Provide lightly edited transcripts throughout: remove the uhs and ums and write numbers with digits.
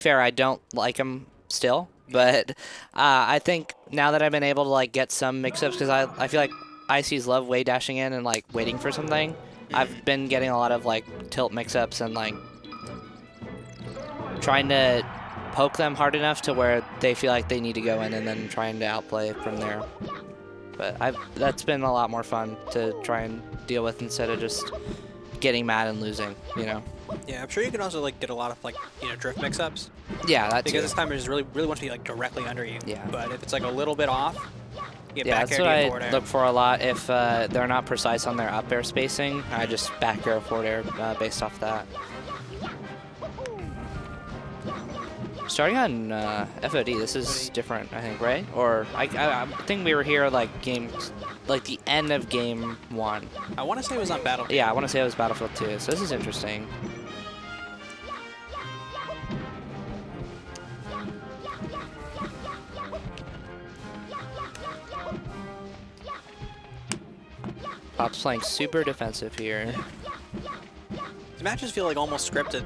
fair, I don't like him still, but I think now that I've been able to like get some mix-ups, because I feel like ICs love way dashing in and like waiting for something. I've been getting a lot of like tilt mix-ups and like trying to poke them hard enough to where they feel like they need to go in and then trying to outplay from there. But that's been a lot more fun to try and deal with instead of just getting mad and losing, you know? Yeah, I'm sure you can also like get a lot of like, you know, drift mix-ups. Yeah, that Because too. this time it just really wants to be like directly under you. Yeah. But if it's like a little bit off, you get Yeah, back that's air, what you get I forward air. look for a lot. If they're not precise on their up air spacing, I just back air, forward air based off that. Starting on FOD, this is different, I think, right? Or I think we were here like the end of game 1. I want to say it was on Battlefield. Yeah, I want to say it was Battlefield 2. So this is interesting. Pop's playing super defensive here. The matches feel like almost scripted.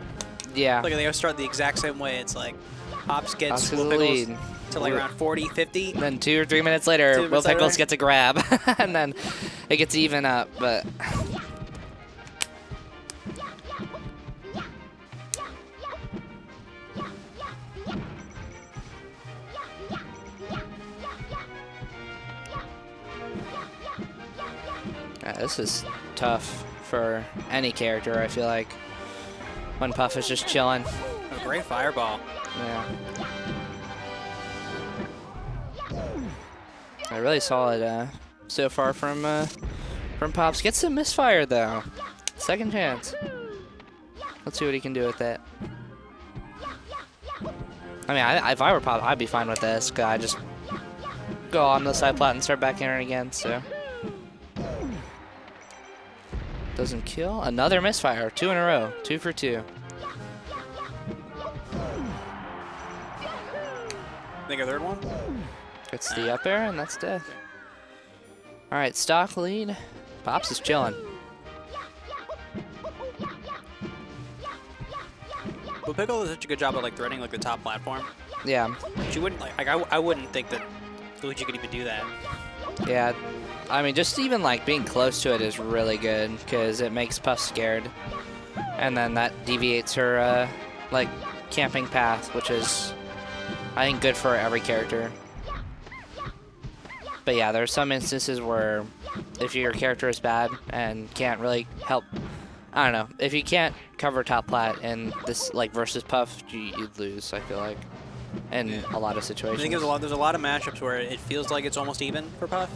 Yeah. Like they gotta start the exact same way. It's like Pops gets Pops Will the Pickles lead. to like around 40, 50. And then 2 or 3 minutes later, 2 Will minutes Pickles later. gets a grab, and then it gets even up. But yeah, this is tough for any character, I feel like, when Puff is just chilling. A great fireball. Yeah. Really solid so far from Pops. Gets some misfire though. Second chance. Let's see what he can do with it. I mean, if I were Pop, I'd be fine with this. Cause I just go on the side plat and start back in again. So doesn't kill. Another misfire. 2 in a row. 2 for 2. Think a third one? Gets the up air, and that's death. All right, stock lead. Pops is chilling. Well, Pickle does such a good job of like threading like the top platform. Yeah. She wouldn't like I wouldn't think that Luigi could even do that. Yeah. I mean, just even like being close to it is really good because it makes Puff scared, and then that deviates her like camping path, which is I think good for every character. But yeah, there are some instances where if your character is bad and can't really help, I don't know, if you can't cover top plat in this like versus Puff, you'd lose, I feel like, in a lot of I situations. think there's a lot of matchups where it feels like it's almost even for Puff,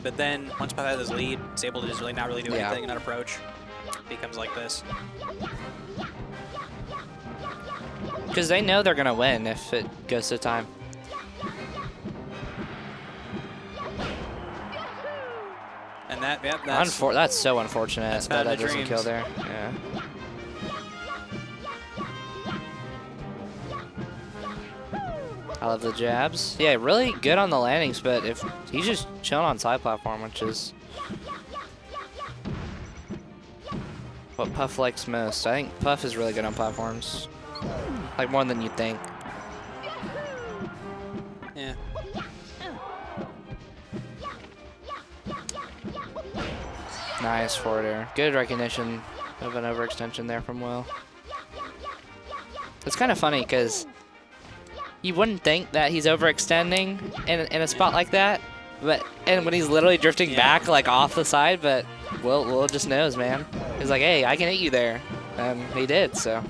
but then once Puff has his lead, it's able to just really not really do anything in that approach. It becomes like this. Because they know they're gonna win if it goes to time. And that, yep, That's so unfortunate that that doesn't kill there. Yeah. I love the jabs. Yeah, really good on the landings, but if he's just chilling on side platform, which is what Puff likes most. I think Puff is really good on platforms, like more than you'd think. Yeah. Nice forward air. Good recognition of an overextension there from Will. It's kind of funny because you wouldn't think that he's overextending in a spot like that, and when he's literally drifting back like off the side, but Will just knows, man. He's like, hey, I can hit you there, and he did. So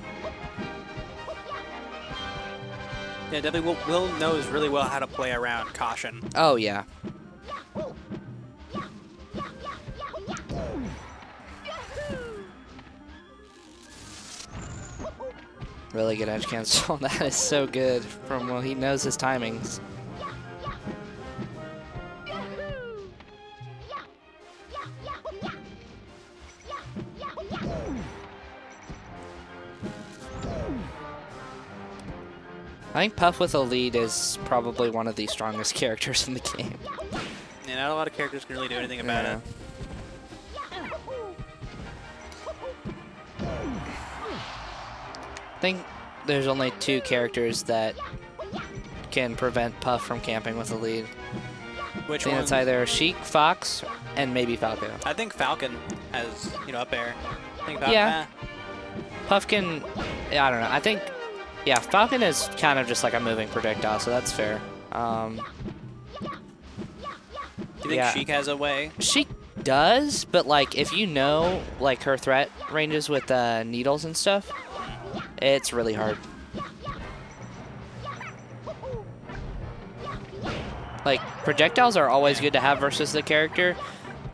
Yeah, definitely. Will knows really well how to play around caution. oh yeah. Really good edge cancel. That is so good from Will. He knows his timings. I think Puff with a lead is probably one of the strongest characters in the game. Yeah, not a lot of characters can really do anything about it. I think there's only 2 characters that can prevent Puff from camping with a lead. Which I think one? it's either Sheik, Fox, and maybe Falco. I think Falcon has, you know, up air. I think Yeah. Puff can, yeah, I don't know. I think, yeah, Falcon is kind of just like a moving projectile, so that's fair. Do you think yeah. Sheik has a way? Sheik does, but like if you know like her threat ranges with needles and stuff, it's really hard. Like projectiles are always good to have versus the character,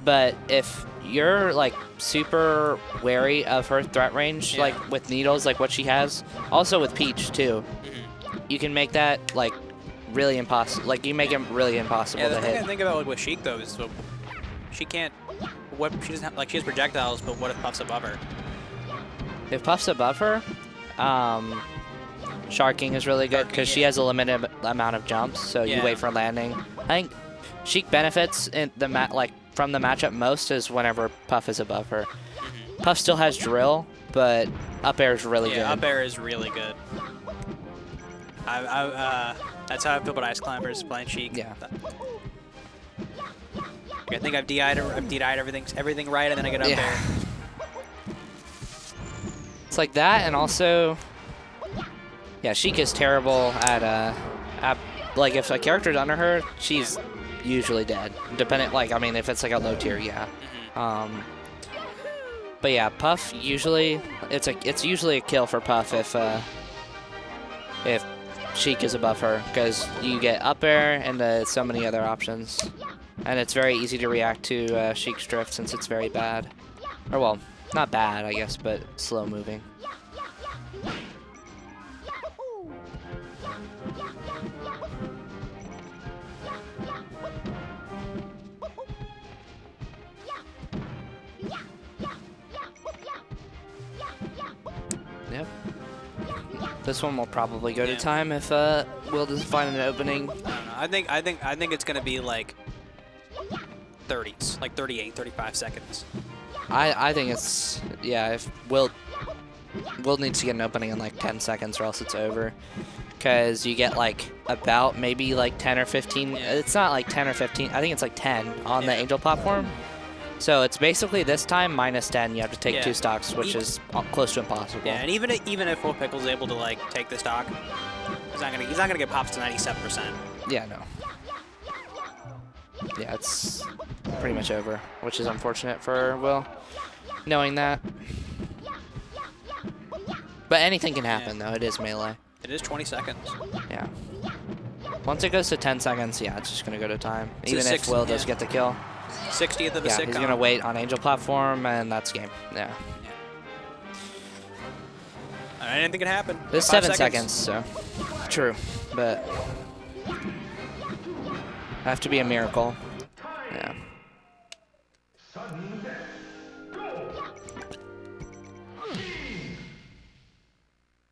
but if you're like super wary of her threat range, like with needles, like what she has, also with Peach too, you can make that like really impossible. Like you make it really impossible the to thing hit. I think about with Sheik though is so she can't. What she doesn't have, like she has projectiles, but what if Puff's above her? If Puff's above her, Sharking is really good because she has a limited amount of jumps, so you wait for landing. I think Sheik benefits in the from the matchup most is whenever Puff is above her. Puff still has drill, but up air is really good. Yeah, up air is really good. That's how I feel about Ice Climbers playing Sheik. Yeah. I think I've DI'd everything right, and then I get up air. It's like that, and also, yeah, Sheik is terrible at like if a character's under her, she's usually dead. Depending, like I mean, if it's like a low tier, yeah. But yeah, Puff usually it's usually a kill for Puff if Sheik is above her, because you get up air and so many other options, and it's very easy to react to Sheik's drift since it's very bad, or well, not bad I guess, but slow moving. Yep. This one will probably go to time if Will doesn't find an opening. I don't know. I think it's gonna be like 30s, like 38, 35 seconds. I think it's, yeah, if Will needs to get an opening in like 10 seconds or else it's over. Because you get like about maybe like 10 or 15. It's not like 10 or 15. I think it's like 10 on the Angel platform. So it's basically this time minus 10. You have to take 2 stocks, which is close to impossible. Yeah, and even if Will Pickles is able to like take the stock, he's not gonna get pops to 97%. Yeah, no. Yeah, it's pretty much over, which is unfortunate for Will, knowing that. But anything can happen, though. It is melee. It is 20 seconds. Yeah. Once it goes to 10 seconds, yeah, it's just going to go to time. It's even if Will does get the kill. 60th of a sitcom. sitcom. He's going to wait on Angel platform, and that's game. Yeah. Anything can happen. This is 7 seconds, so true. But have to be a miracle. Yeah.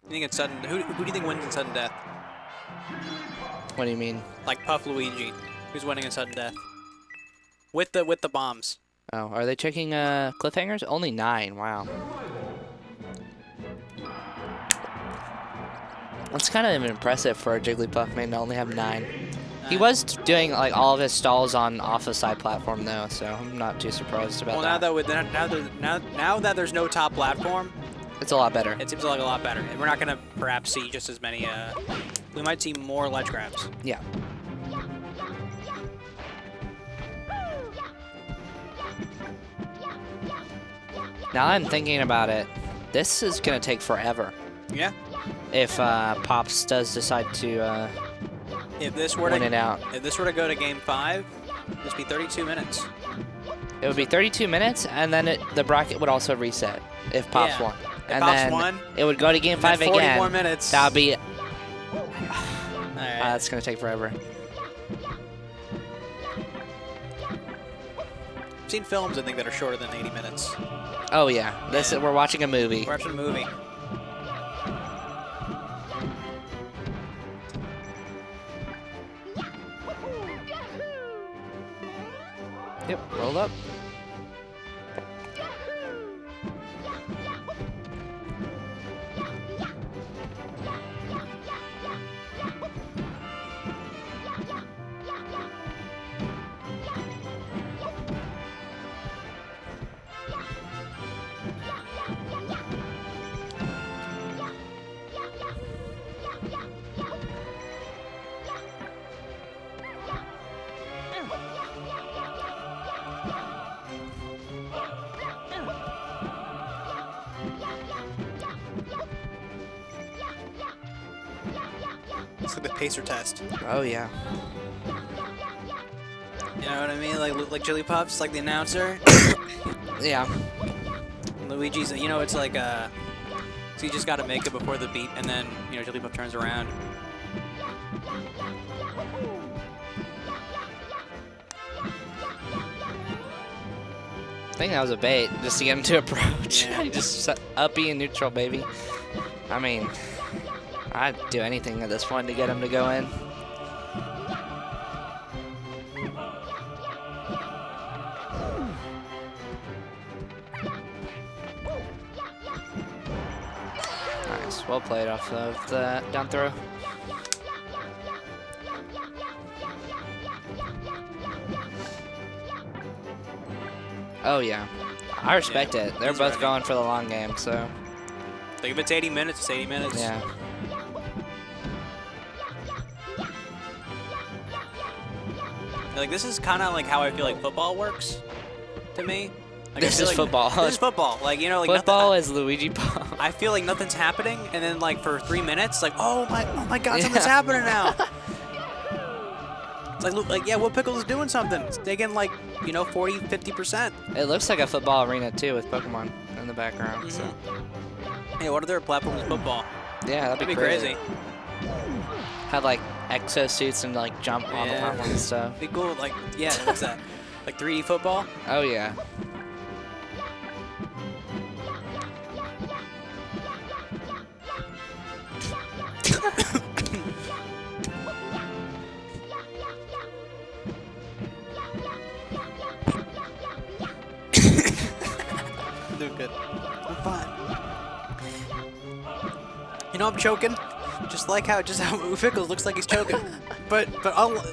You think it's sudden? Who do you think wins in sudden death? What do you mean? Like Puff Luigi, who's winning in sudden death? With the bombs. Oh, are they checking cliffhangers? Only 9. Wow. That's kind of impressive for a Jigglypuff main to only have 9. He was doing like all of his stalls on off the side platform though, so I'm not too surprised about that. Well, now that there's no top platform, it's a lot better. It seems like a lot better, and we're not gonna perhaps see just as many. We might see more ledge grabs. Yeah. Now I'm thinking about it. This is gonna take forever. Yeah. If Pops does decide to if this were win it out. If this were to go to Game 5, this would be 32 minutes. It would be 32 minutes, and then the bracket would also reset if Pops won. If Pops won, it would go to Game 5 again. 40 more minutes. That would be... Alright. That's going to take forever. I've seen films, I think, that are shorter than 80 minutes. Oh, yeah. We're watching a movie. We're watching a movie. Yep, roll up. It's like the pacer test. Oh yeah. You know what I mean? Like Jigglypuff's like the announcer. Yeah. Luigi's, you know, it's like so you just got to make it before the beat, and then you know Jigglypuff turns around. I think that was a bait, just to get him to approach. Yeah. Just uppy and neutral, baby. I mean, I'd do anything at this point to get him to go in. Nice, well played off of the down throw. Oh yeah, I respect it. They're both going for the long game, so. Like if it's 80 minutes, it's 80 minutes. Yeah. Like this is kind of like how I feel like football works, to me. Like, This is football. This is football. Like you know, like Football is Luigi Puff. I feel like nothing's happening, and then like for 3 minutes, like oh my God, something's happening now. It's like yeah, what Pickles is doing something. It's taking like, you know, 40, 50%. It looks like a football arena too with Pokemon in the background. So. Hey, what are their platforms in football? Yeah, that'd be crazy. Have like exosuits and like jump on the platform and stuff. Be cool. Like yeah, what's that? Like 3D football? Oh yeah. Doing good. I'm fine. You know I'm choking, just how Pickles looks like he's choking. but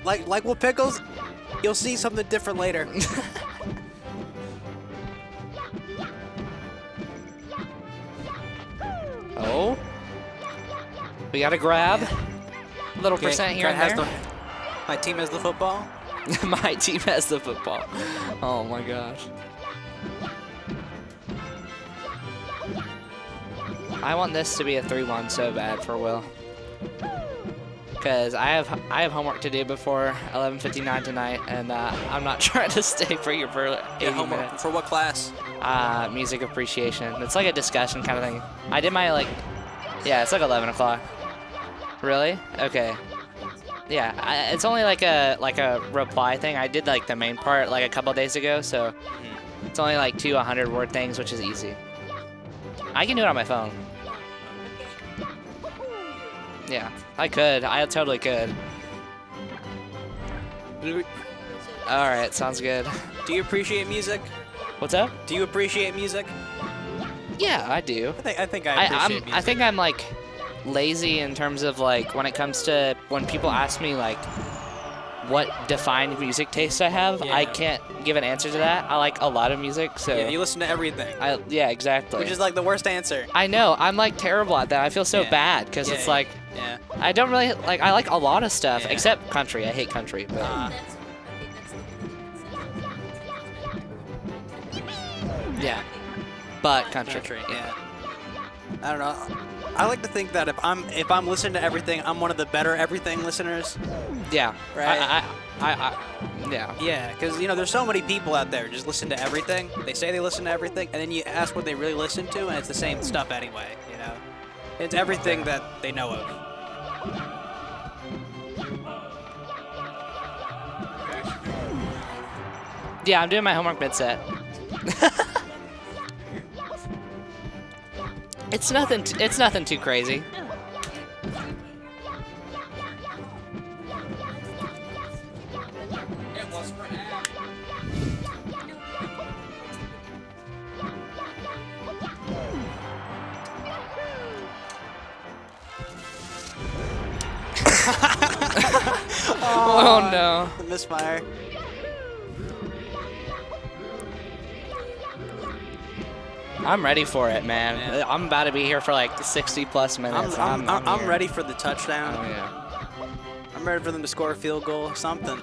like with Pickles, you'll see something different later. Oh. We got a grab. Little percent here and there. My team has the football. My team has the football. Oh my gosh. I want this to be a 3-1 so bad for Will. Because I have homework to do before 11:59 tonight, and I'm not trying to stay for you for 80 minutes. For what class? Music appreciation. It's like a discussion kind of thing. I did my yeah, it's like 11 o'clock. Really? Okay. Yeah, it's only like a reply thing. I did like the main part like a couple days ago, so it's only like 2 100-word things, which is easy. I can do it on my phone. Yeah, I could. I totally could. Alright, sounds good. Do you appreciate music? What's up? Do you appreciate music? Yeah, I do. I think I appreciate music. I think I'm like lazy in terms of like when it comes to when people ask me like what defined music taste I have, I can't give an answer to that. I like a lot of music, so yeah, you listen to everything. Yeah, exactly. Which is like the worst answer. I know. I'm like terrible at that. I feel so bad because it's like I don't really like. I like a lot of stuff except country. I hate country. But yeah, but country. Yeah. I don't know. I like to think that if I'm listening to everything, I'm one of the better everything listeners. Yeah. Right. Yeah. Yeah, because you know there's so many people out there just listen to everything. They say they listen to everything, and then you ask what they really listen to, and it's the same stuff anyway. You know, it's everything that they know of. Yeah, I'm doing my homework mid set. It's nothing too crazy. Oh no. The misfire. I'm ready for it, man. Yeah. I'm about to be here for like 60+ minutes. I'm ready for the touchdown. Oh, yeah. I'm ready for them to score a field goal or something.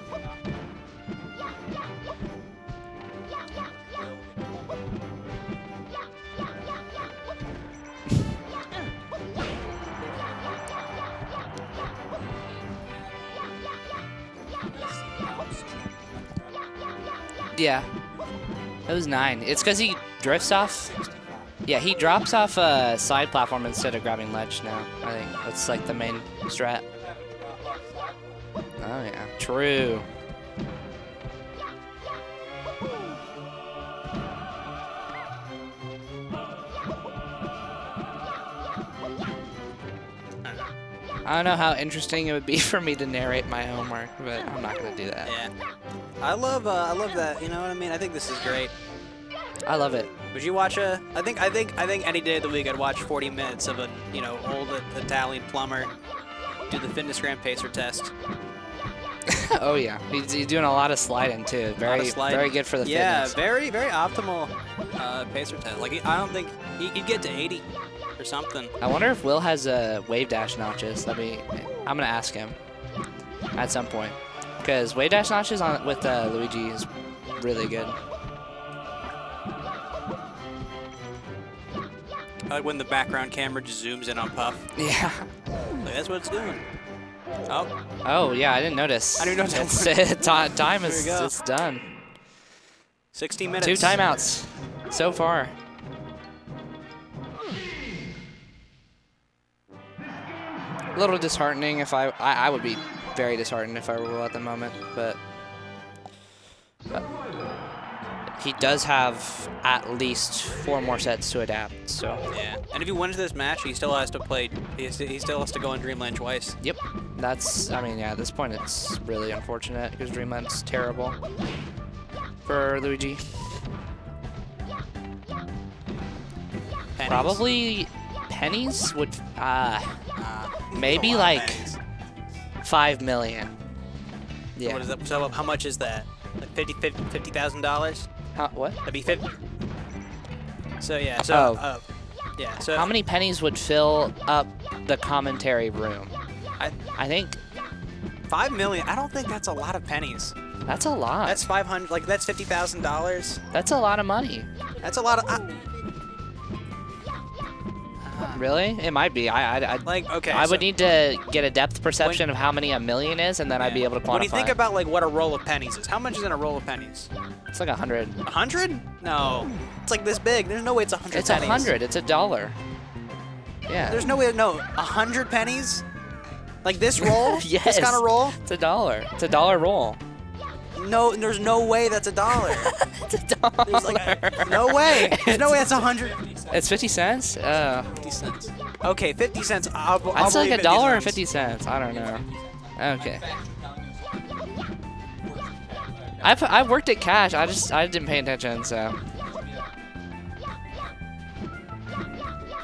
Yeah. It was 9. It's because he drifts off. Yeah, he drops off a side platform instead of grabbing ledge now. I think that's like the main strat. Oh yeah, true. I don't know how interesting it would be for me to narrate my homework, but I'm not gonna do that. Yeah. I love that. You know what I mean? I think this is great. I love it. Would you watch a? I think any day of the week I'd watch 40 minutes of a old Italian plumber do the fitness gram pacer test. Oh yeah, he's doing a lot of sliding too. Very good for the fitness. Yeah, very optimal pacer test. Like I don't think he'd get to 80 or something. I wonder if Will has wave dash notches. I'm gonna ask him at some point because wave dash notches with Luigi is really good. I like when the background camera just zooms in on Puff. Yeah. Like, that's what it's doing. Oh. Oh yeah, I didn't notice. I didn't notice. Time is it's done. 60 minutes. 2 timeouts so far. A little disheartening if I would be very disheartened if I were Will at the moment, but he does have at least 4 more sets to adapt. So yeah, and if he wins this match, he still has to play. He still has to go in Dreamland twice. Yep, I mean, yeah. At this point, it's really unfortunate because Dreamland's terrible for Luigi. Pennies. Probably pennies would maybe like pennies. 5 million. Yeah. What is that? So how much is that? Like $50,000? What? That'd be 50. So yeah. So yeah. So how many pennies would fill up the commentary room? I think 5 million. I don't think that's a lot of pennies. That's a lot. That's 500. Like that's $50,000. That's a lot of money. That's a lot of. Really? It might be. Like okay. I would need to get a depth perception of how many a million is, and then I'd be able to quantify. When you think about like what a roll of pennies is, how much is in a roll of pennies? It's like 100. 100? No. It's like this big. There's no way it's 100 It's pennies. 100. It's $1. Yeah. There's no way. No. 100 pennies? Like this roll? Yes. This kind of roll? It's $1. It's $1 roll. No, there's no way that's $1. It's $1. There's like no way. There's no way that's 100. It's 50 cents? 50 cents. Okay, 50 cents. I'll That's like believe $1 or 50 50 cents. I don't know. Okay. I've worked at cash. I didn't pay attention, so.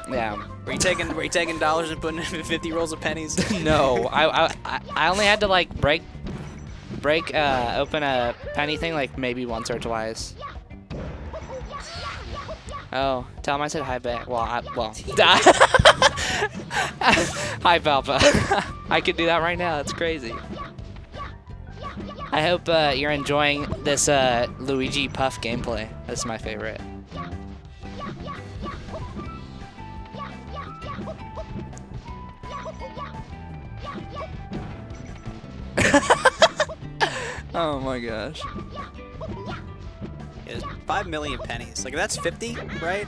Yeah. Were you taking dollars and putting in 50 rolls of pennies? No, I only had to like break open a penny thing like maybe once or twice. Oh, tell him I said hi back. Well, hi Palpa. I could do that right now. That's crazy. I hope you're enjoying this Luigi Puff gameplay. That's my favorite. Oh my gosh. Yeah, 5 million pennies. Like that's 50, right?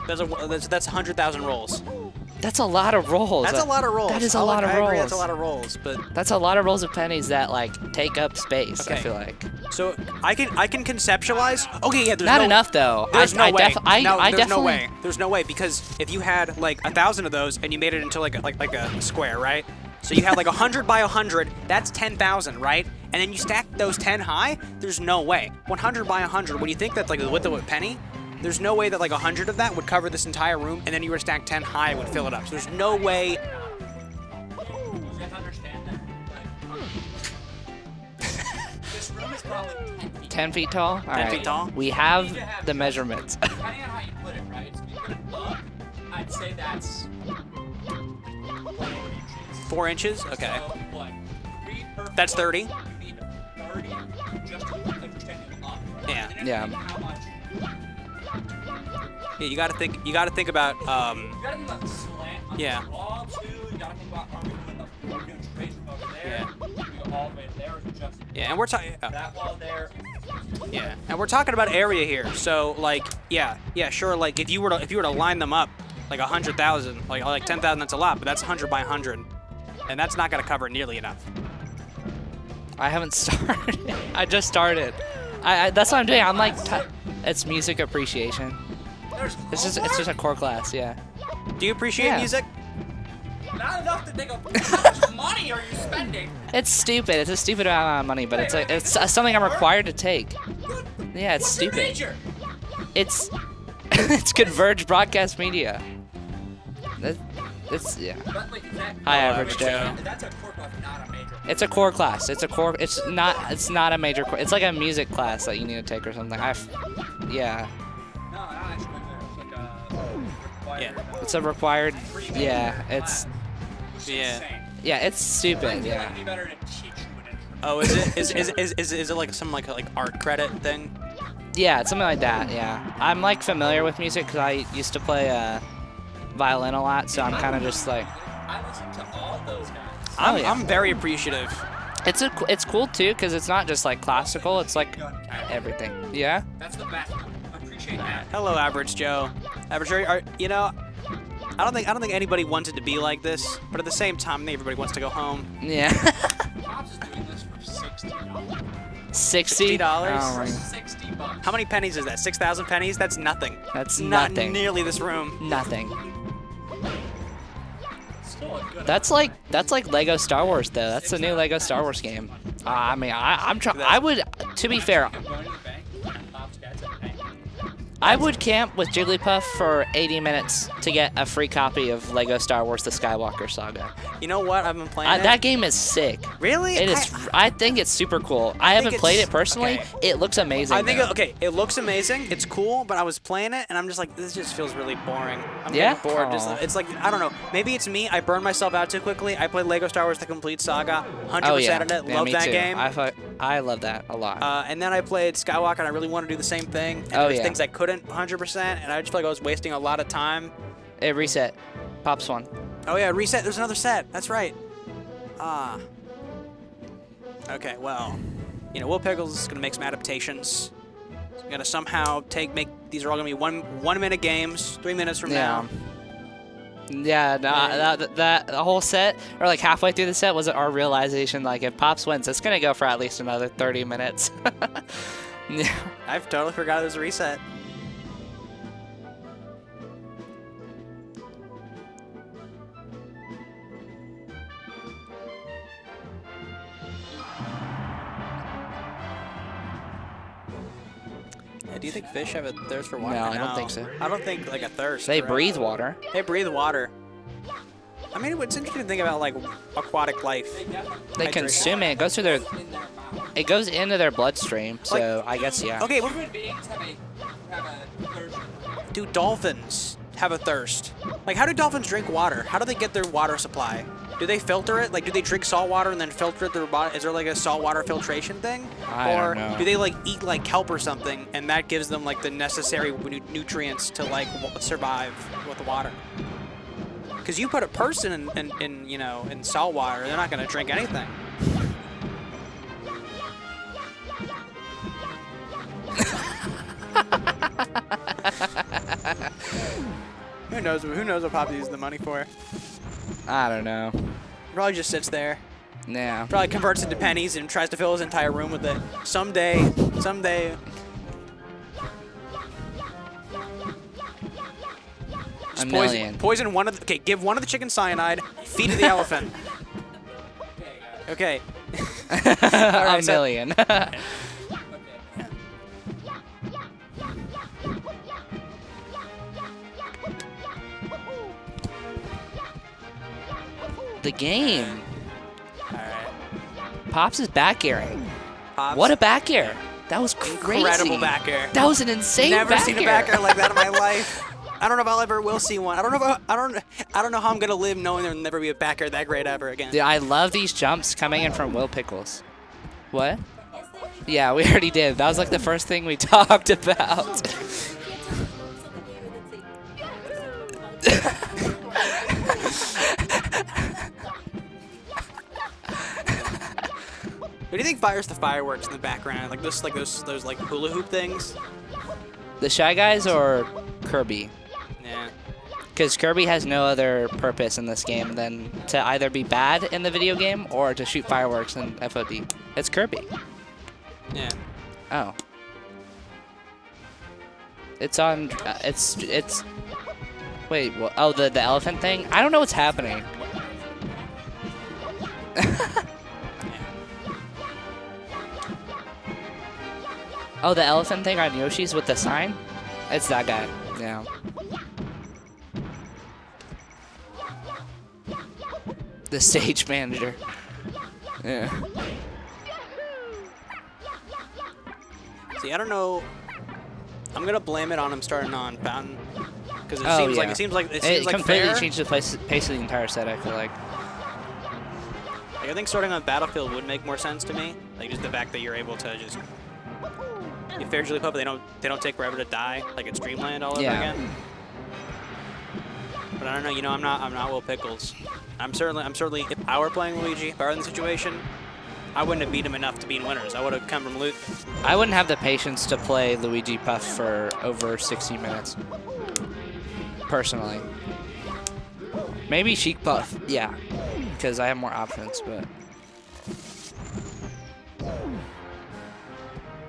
That's 100,000 rolls. That's a lot of rolls. That's a lot of rolls. That is a lot of rolls. I agree, that's a lot of rolls, but that's a lot of rolls of pennies that like take up space. Okay. I feel like. So I can conceptualize. Okay, yeah. There's Not enough though. There's no way. There's no way. There's no way because if you had like 1,000 of those and you made it into like a square, right? So you have like 100 by 100. That's 10,000, right? And then you stack those 10 high. There's no way. 100 by 100. When you think that's like the width of a penny, there's no way that like 100 of that would cover this entire room, and then you were to stack 10 high, it would fill it up. So there's no way. You have to understand that. This room is probably 10 feet. 10 feet tall? All 10 feet tall? We have the measurements. Depending on how you put it, right? So if you put it up, I'd say that's 4 inches? Okay. So, what? 3 perfect That's 30. 30 just to like you're standing up. Yeah. And then Yeah. how much? Yeah, you gotta think about You gotta think about the slant on Yeah. this wall too. You talking about are we doing straight from over there? Yeah. We go all the way there, or is it just Yeah, and we're talking. that wall there? Yeah, and we're talking about area here. So like, yeah, sure. Like if you were to line them up, like 100,000, like 10,000, that's a lot, but that's 100 by 100, and that's not gonna cover nearly enough. I haven't started. I just started. That's what I'm doing. I'm like, it's music appreciation. It's just a core class, yeah. Do you appreciate Yeah. music? Not enough to think of how much money are you spending? It's stupid. It's a stupid amount of money, but it's something I'm required to take. Yeah, it's What's your stupid. major? It's it's converged broadcast media. It's yeah. But, like, is that, High average Joe. That's a core class, not a major. It's a core class. It's a core. It's not a major. It's like a music class that you need to take or something. Yeah. No, not actually. It's like a Yeah. It's a required. Yeah. It's Yeah. yeah. It's stupid. Yeah. It'd be better to teach you an intro. Oh, is it? Is it like some like art credit thing? Yeah, it's something like that. Yeah. I'm like familiar with music because I used to play violin a lot, so I'm kind of just like. I listen to all those guys. Yeah. I'm very appreciative. It's cool too because it's not just like classical. It's like everything. Yeah. That's the best. I appreciate that. Hello, Average Joe. Average Joe, you know, I don't think anybody wants it to be like this, but at the same time, everybody wants to go home. Yeah. Pops is doing this for $60. $60. $60? Oh, my- $60. How many pennies is that? 6,000 pennies? That's nothing. That's Not nothing. nearly this room. Nothing. Still a good That's like Lego Star Wars though. That's the new Lego Star Wars game. I mean, I'm trying. I would, to be fair, I'm going to the bank and Pops gets a bank. I would camp with Jigglypuff for 80 minutes to get a free copy of Lego Star Wars: The Skywalker Saga. You know what? I've been playing it. That game is sick. Really? It is. I think it's super cool. I haven't think played it's- it personally. okay. It looks amazing. I think though. okay, it looks amazing. It's cool, but I was playing it and I'm just like, this just feels really boring. I'm Yeah? getting bored. Just, Aw. it's like I don't know. Maybe it's me. I burned myself out too quickly. I played Lego Star Wars: The Complete Saga. 100% Oh yeah. of it. Yeah, Love me that too. game. I love that a lot. And then I played Skywalker and I really wanted to do the same thing. And Oh, there's yeah. things I couldn't 100%, and I just feel like I was wasting a lot of time. It reset. Pops one. Oh yeah, reset. There's another set. That's right. Ah. Okay, well, you know, Will Pickles is gonna make some adaptations. He's gonna somehow make these are all gonna be one minute games. 3 minutes from now. Yeah, no, that the whole set, or like halfway through the set, was our realization, like, if Pops wins, it's going to go for at least another 30 minutes. Yeah. I've totally forgot there was a reset. Yeah, do you think fish have a thirst for water? No, I don't think so. I don't think like a thirst. They right? breathe water. They breathe water. I mean, it's interesting to think about like aquatic life. They Hydration. consume it. It goes through their, it goes into their bloodstream. So I guess, yeah. Okay, Human beings have a thirst. do dolphins have a thirst? Like, how do dolphins drink water? How do they get their water supply? Do they filter it? Like, do they drink salt water and then filter it through their body? Is there like a saltwater filtration thing? I Or don't know. do they like eat like kelp or something and that gives them like the necessary nutrients to like survive with the water? Because you put a person in you know in salt water, they're not gonna drink anything. Who knows? Who knows what Poppy uses the money for? I don't know. Probably just sits there. Yeah. Probably converts into pennies and tries to fill his entire room with it. Someday. A million. Poison one of the. Okay, give one of the chickens cyanide. Feed it the elephant. Okay. A so- million. The game. All right. Pops is back airing. Pops. What a back air. That was crazy. Incredible back air. That was an insane Never back seen air. a back air like that in my life. I don't know if I'll ever will see one. I don't know how I'm gonna live knowing there'll never be a back air that great ever again. Dude, I love these jumps coming in from Will Pickles. What? Yeah, we already did. That was like the first thing we talked about. Who do you think fires the fireworks in the background? Like those like hula hoop things? The Shy Guys or Kirby? Yeah. Because Kirby has no other purpose in this game than to either be bad in the video game or to shoot fireworks in FOD. It's Kirby. Yeah. Oh. It's on. It's. Wait. Well, oh, the elephant thing. I don't know what's happening. Oh, the elephant thing on Yoshi's with the sign? It's that guy. Yeah. The stage manager. Yeah. See, I don't know. I'm gonna blame it on him starting on Fountain because it seems like It completely fair. changed the pace of the entire set. I feel like. Like, I think starting on Battlefield would make more sense to me. Like just the fact that you're able to just you fair Jigglypuff, they don't take forever to die like it's Dreamland all over again. But I don't know. You know, I'm not Will Pickles. I'm certainly if I were playing Luigi, if I were in the situation, I wouldn't have beat him enough to be in winners. I would have come from loot. I wouldn't have the patience to play Luigi Puff for over 60 minutes. Personally. Maybe Chic Puff, yeah, because I have more options, but.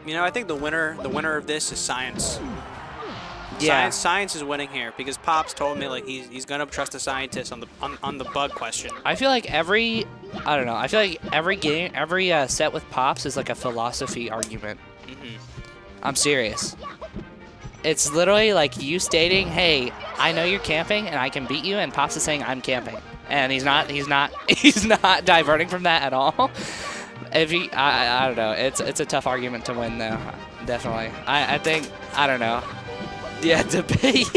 You know, I think the winner of this is Science. Yeah. Science is winning here because Pops told me like he's gonna trust the scientist on the bug question. I feel like every game, every set with Pops is like a philosophy argument. I'm serious. It's literally like you stating, "Hey, I know you're camping and I can beat you," and Pops is saying, "I'm camping," and he's not diverting from that at all. If he, I don't know. It's a tough argument to win though. Definitely. I think I don't know. Yeah, debate.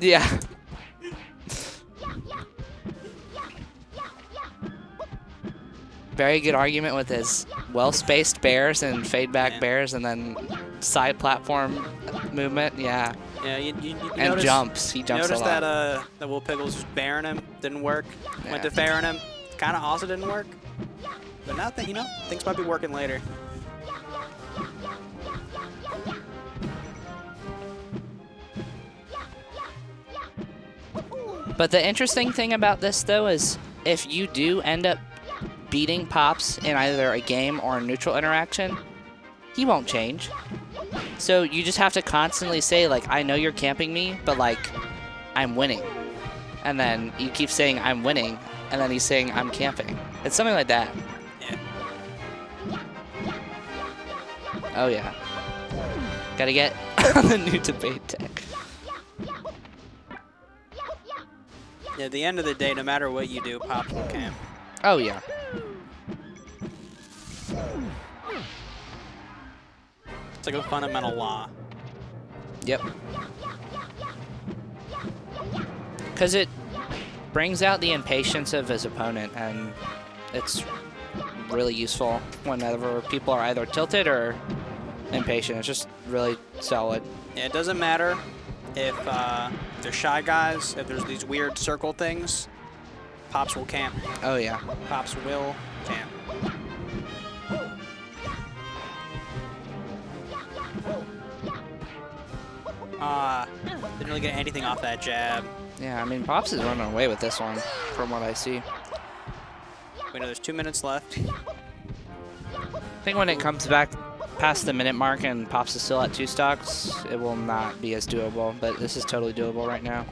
Yeah. Very good argument with his well-spaced bears and fade-back bears and then side platform movement. Yeah. Yeah, you and notice, jumps. He jumps a notice lot. that Will Pickles was bearing him, didn't work. Yeah. Went to fairing him, kind of also didn't work. But now that things might be working later. But the interesting thing about this, though, is if you do end up beating Pops in either a game or a neutral interaction, he won't change. So you just have to constantly say, like, I know you're camping me, but, like, I'm winning. And then you keep saying, I'm winning, and then he's saying, I'm camping. It's something like that. Yeah. Oh, yeah. Gotta get on the new debate tech. Yeah, at the end of the day, no matter what you do, Pops will camp. Oh, yeah. It's like a fundamental law. Yep. Because it brings out the impatience of his opponent, and it's really useful whenever people are either tilted or impatient. It's just really solid. Yeah, it doesn't matter if they're Shy Guys, if there's these weird circle things, Pops will camp. Oh, yeah. Pops will camp. Didn't really get anything off that jab. Yeah, I mean, Pops is running away with this one, from what I see. We know there's 2 minutes left. I think when it comes back past the minute mark and Pops is still at 2 stocks, it will not be as doable, but this is totally doable right now.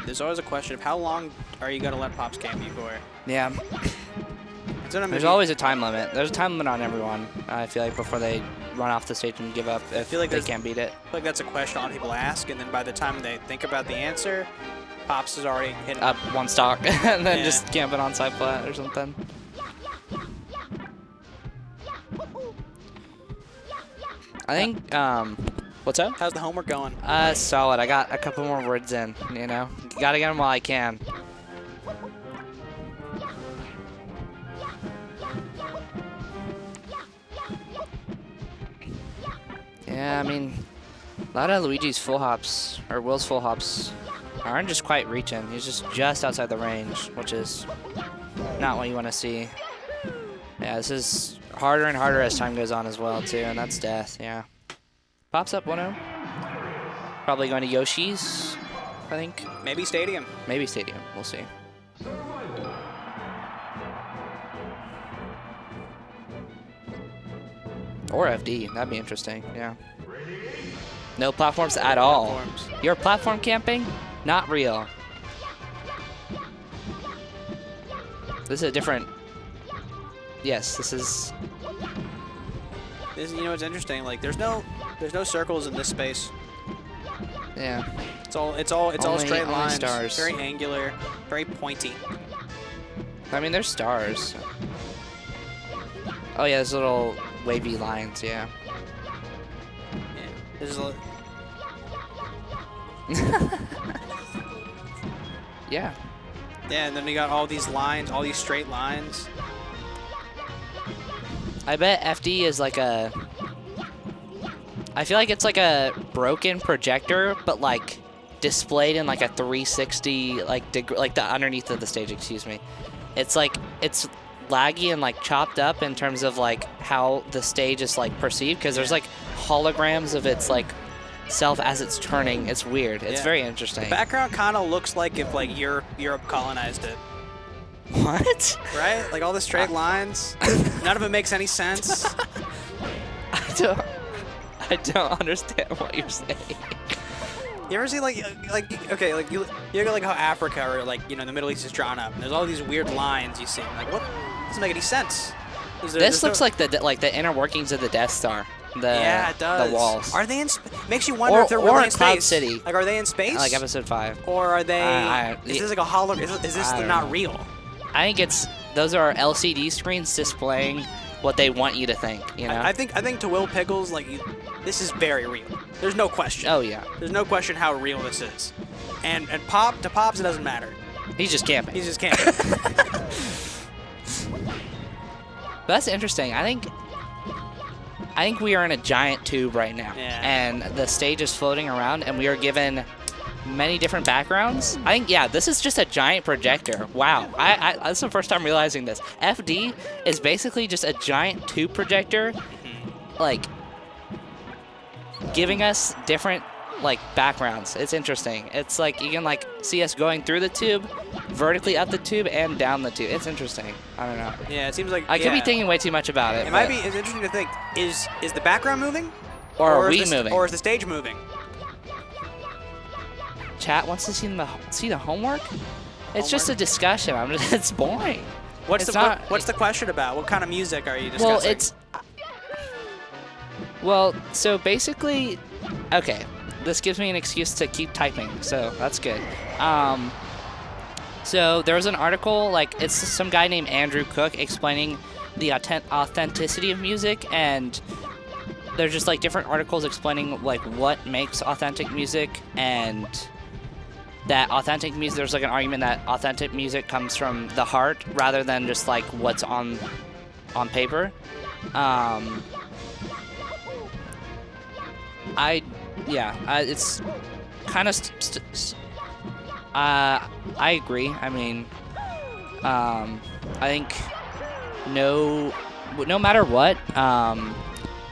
There's always a question of how long are you going to let Pops camp you for? Yeah. There's always a time limit. There's a time limit on everyone, I feel like, before they run off the stage and give up if they can't beat it. I feel like that's a question a lot of people ask, and then by the time they think about the answer, Pops is already hitting up 1 stock and then just camping on side flat or something. I think, what's up? How's the homework going? Solid. I got a couple more words in, you know? Gotta get them while I can. Yeah, I mean, A lot of Luigi's full hops, or Will's full hops, aren't just quite reaching. He's just outside the range, which is not what you want to see. Yeah, this is harder and harder as time goes on as well, too, and that's death, yeah. Pops up 1-0. Probably going to Yoshi's, I think. Maybe Stadium. Maybe Stadium, we'll see. Or FD, that'd be interesting, yeah. No platforms at all. Platforms. You're platform camping? Not real. This is a different... Yes, this is... This, you know, it's interesting. Like, there's no circles in this space. Yeah. It's all straight only lines. stars. Very angular, very pointy. I mean, there's stars. Oh yeah, there's little wavy lines, yeah. Yeah. This is a... Yeah. Yeah, and then we got all these lines, all these straight lines. I bet FD is like a... I feel like it's like a broken projector, but like displayed in like a 360 like the underneath of the stage, excuse me. It's like it's laggy and like chopped up in terms of like how the stage is like perceived, because there's like holograms of its like self as it's turning. It's weird. It's very interesting. The background kind of looks like if like Europe colonized it. What? Right? Like all the straight lines. None of it makes any sense. I don't understand what you're saying. You ever see like okay, like you look at like how Africa or like, you know, the Middle East is drawn up, and there's all these weird lines you see. Like, what? Doesn't make any sense. This looks like the inner workings of the Death Star. Yeah, it does. The walls. Are they in? Makes you wonder if they're really in Cloud space. City. Like, are they in space? Like Episode 5. Or are they? Is this like a hollow? Is this not real? I think those are LCD screens displaying what they want you to think. You know. I think to Will Pickles, like, this is very real. There's no question. Oh yeah. There's no question how real this is. And to Pops, it doesn't matter. He's just camping. He's just camping. That's interesting. I think we are in a giant tube right now, and the stage is floating around, and we are given many different backgrounds. I think, yeah, this is just a giant projector. Wow, that's the first time realizing this. FD is basically just a giant tube projector, like giving us different like backgrounds. It's interesting. It's like you can like see us going through the tube, vertically up the tube and down the tube. It's interesting. I don't know. Yeah, it seems like I could be thinking way too much about it. It might be. It's interesting to think. Is the background moving? Or are we moving? Or is the stage moving? Chat wants to see the homework. It's just a discussion. It's boring. What's the question about? What kind of music are you discussing? Well, so basically, okay. This gives me an excuse to keep typing, so that's good. So there was an article, like it's some guy named Andrew Cook explaining the authenticity of music, and there's just like different articles explaining like what makes authentic music, and that authentic music, there's like an argument that authentic music comes from the heart rather than just like what's on paper. It's kind of I agree. I mean, I think no matter what,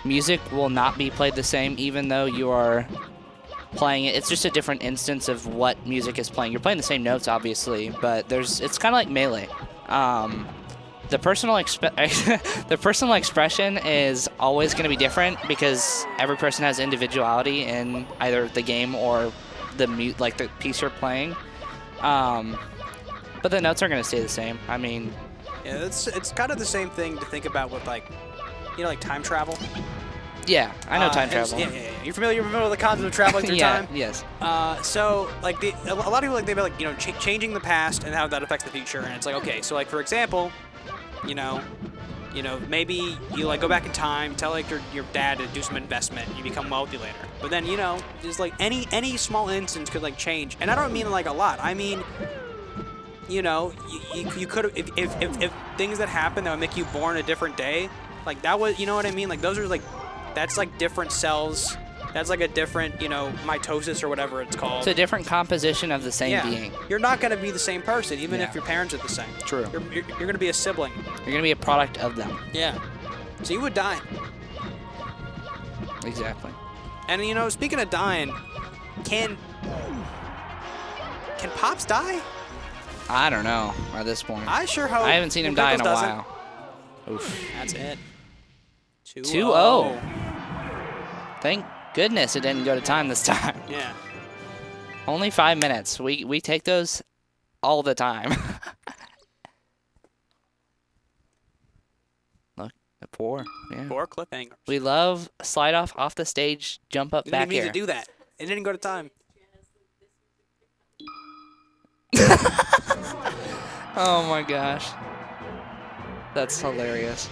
music will not be played the same, even though you are playing it. It's just a different instance of what music is playing. You're playing the same notes, obviously, but it's kind of like Melee. The personal expression is always going to be different because every person has individuality in either the game or the piece you're playing. But the notes are going to stay the same. I mean, yeah, it's kind of the same thing to think about with like, you know, like time travel. Yeah, I know time travel. Yeah. You're familiar with the concept of traveling through time? Yes. So like a lot of people, like they've been like, you know, changing the past and how that affects the future, and it's like, okay, so like for example, you know, maybe you like go back in time, tell like your dad to do some investment, you become wealthy later. But then, you know, just like any small instance could like change, and I don't mean like a lot. I mean, you know, you could if things that happen that would make you born a different day, like that was, you know what I mean? Like those are like, that's like different cells That's like a different, you know, mitosis or whatever it's called. It's a different composition of the same being. You're not going to be the same person, even Yeah. if your parents are the same. True. You're going to be a sibling. You're going to be a product of them. Yeah. So you would die. Exactly. And, you know, speaking of dying, can Pops die? I don't know at this point. I sure hope. I haven't seen him die in a Pickles doesn't. while. Oof. That's it. 2-0. Thank goodness it didn't go to time this time. Yeah. Only 5 minutes. We take those all the time. Look, at 4. Yeah. 4 cliffhangers. We love slide off the stage, jump up You back didn't even here. need to do that. It didn't go to time. Oh my gosh. That's hilarious.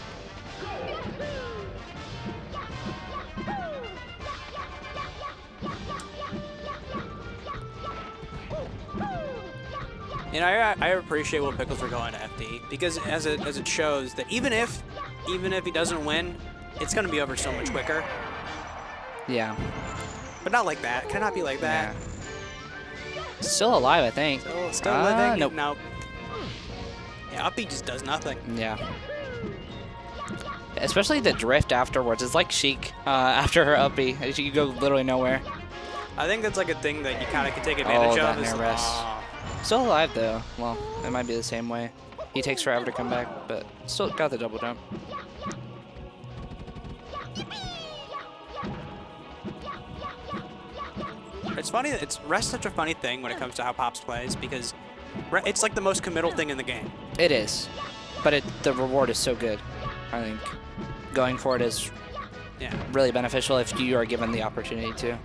You know, I appreciate what Pickles are going to FD because as it shows that even if he doesn't win, it's going to be over so much quicker. Yeah. But not like that. Cannot be like that. Yeah. Still alive, I think. Still living? Nope. Nope. Yeah, Uppy just does nothing. Yeah. Especially the drift afterwards. It's like Sheik after her uppy. You go literally nowhere. I think that's like a thing that you kind of can take advantage that of. near rest. Still alive, though. Well, it might be the same way. He takes forever to come back, but still got the double jump. It's funny. Rest's such a funny thing when it comes to how Pops plays because it's like the most committal thing in the game. It is. But the reward is so good. I think going for it is really beneficial if you are given the opportunity to.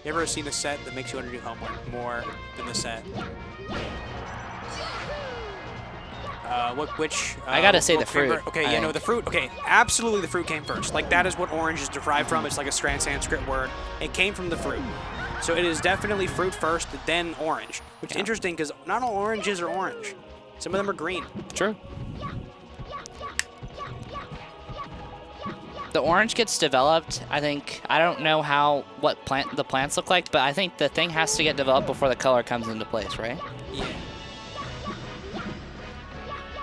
You ever seen a set that makes you want to do homework more than the set? Which? I gotta say the came fruit, Okay, I yeah, no, think. the fruit. Okay, absolutely, the fruit came first. Like that is what orange is derived from. It's like a Sanskrit word. It came from the fruit, so it is definitely fruit first, then orange. Which is interesting because not all oranges are orange. Some of them are green. True. The orange gets developed, I think. I don't know what the plants look like, but I think the thing has to get developed before the color comes into place, right? Yeah.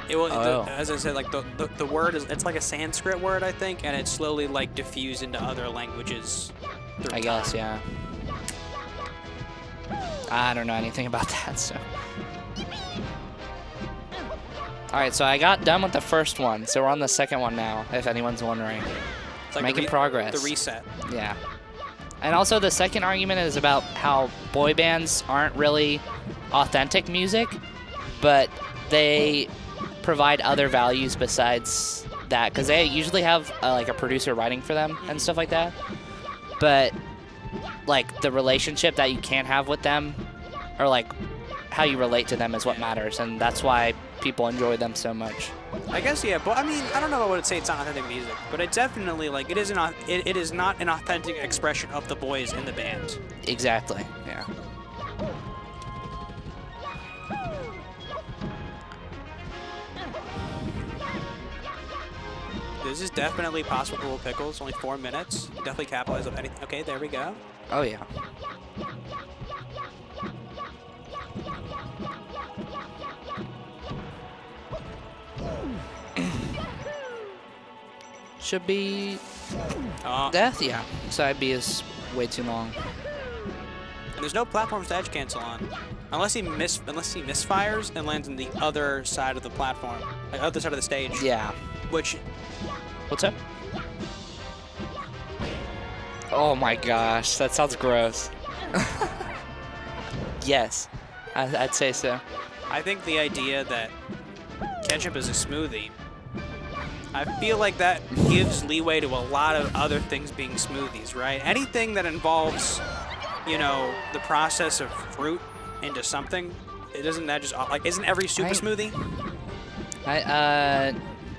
It will, Oh. as I said, like the word it's like a Sanskrit word, I think, and it's slowly like diffused into other languages. I guess, yeah. I don't know anything about that, so. All right, so I got done with the first one, so we're on the second one now, if anyone's wondering. It's like Making progress. The reset. Yeah. And also the second argument is about how boy bands aren't really authentic music, but they provide other values besides that, because they usually have like a producer writing for them and stuff like that. But like the relationship that you can have with them, or like how you relate to them, is what matters, and that's why people enjoy them so much. I guess, yeah, but I mean, I don't know if I would say it's not authentic music, but it definitely, like, it is not an authentic expression of the boys in the band. Exactly. Yeah. This is definitely possible with Pickles. Only 4 minutes. Definitely capitalize on anything. Okay, there we go. Oh yeah. Should be death, yeah. Side B is way too long. And there's no platforms to edge cancel on, unless he misfires and lands on the other side of the platform, like other side of the stage. Yeah. Which, What's up? Oh my gosh, that sounds gross. Yes, I'd say so. I think the idea that ketchup is a smoothie, I feel like that gives leeway to a lot of other things being smoothies, right? Anything that involves, you know, the process of fruit into something, isn't every soup a smoothie?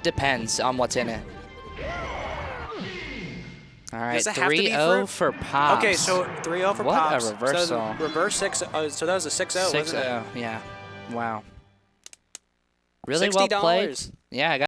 Depends on what's in it. All right, Does it have to be 3-0 fruit? for Pops. Okay, so 3-0 for What a Pops. reversal. So reverse 6. So that was a 6-0, wasn't it? 6-0, yeah. Wow. Really well $60. played. Yeah, I got